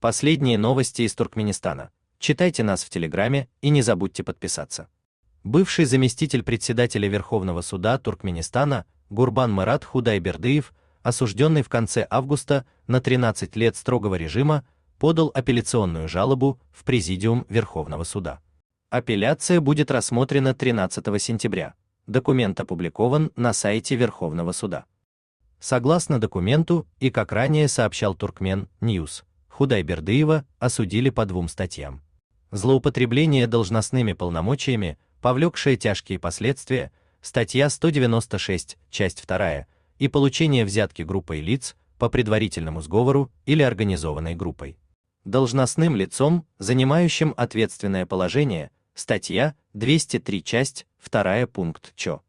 Последние новости из Туркменистана. Читайте нас в Телеграме и не забудьте подписаться. Бывший заместитель председателя Верховного суда Туркменистана Гурбан-Мырат Худайбердыев, осужденный в конце августа на 13 лет строгого режима, подал апелляционную жалобу в Президиум Верховного суда. Апелляция будет рассмотрена 13 сентября. Документ опубликован на сайте Верховного суда. Согласно документу, и как ранее сообщал Туркмен Ньюс, Худайбердыева осудили по 2 статьям. Злоупотребление должностными полномочиями, повлекшее тяжкие последствия, статья 196, часть 2, и получение взятки группой лиц по предварительному сговору или организованной группой. Должностным лицом, занимающим ответственное положение, статья 203, часть 2, пункт чё.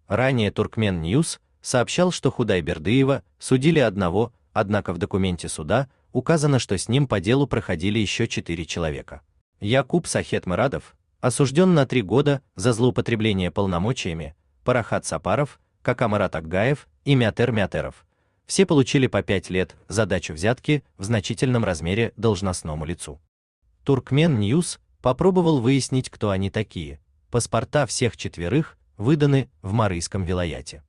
Ранее Туркмен Ньюс сообщал, что Худайбердыева судили одного, однако в документе суда указано, что с ним по делу проходили еще 4 человека. Якуб Сахетмырадов осужден на 3 года за злоупотребление полномочиями, Парахат Сапаров, Какамарат Акгаев и Мятер Мятеров. Все получили по 5 лет за дачу взятки в значительном размере должностному лицу. Туркмен Ньюс попробовал выяснить, кто они такие. Паспорта всех 4 выданы в Марийском вилаяте.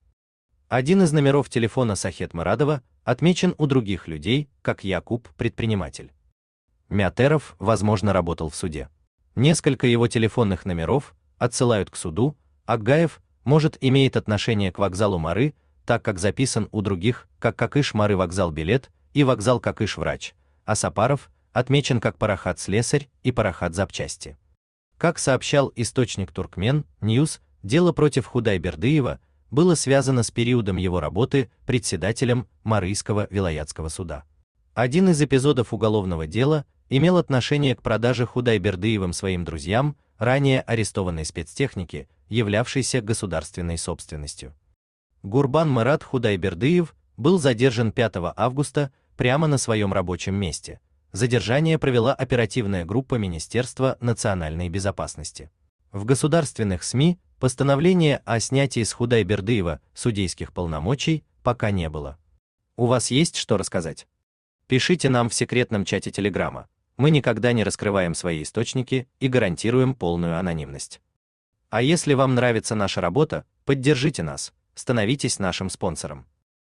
Один из номеров телефона Сахетмырадова отмечен у других людей, как Якуб предприниматель. Мятеров, возможно, работал в суде. Несколько его телефонных номеров отсылают к суду, Акгаев, может, имеет отношение к вокзалу Мары, так как записан у других, как Какыш Мары вокзал билет и вокзал Какыш врач, а Сапаров отмечен как Парахат слесарь и Парахат запчасти. Как сообщал источник Туркмен Ньюс, дело против Худайбердыева было связано с периодом его работы председателем Марийского вилаятского суда. Один из эпизодов уголовного дела имел отношение к продаже Худайбердыевым своим друзьям ранее арестованной спецтехники, являвшейся государственной собственностью. Гурбан-Мырат Худайбердыев был задержан 5 августа прямо на своем рабочем месте. Задержание провела оперативная группа Министерства национальной безопасности. В государственных СМИ постановления о снятии с Худайбердыева судейских полномочий пока не было. У вас есть что рассказать? Пишите нам в секретном чате Телеграма. Мы никогда не раскрываем свои источники и гарантируем полную анонимность. А если вам нравится наша работа, поддержите нас, становитесь нашим спонсором.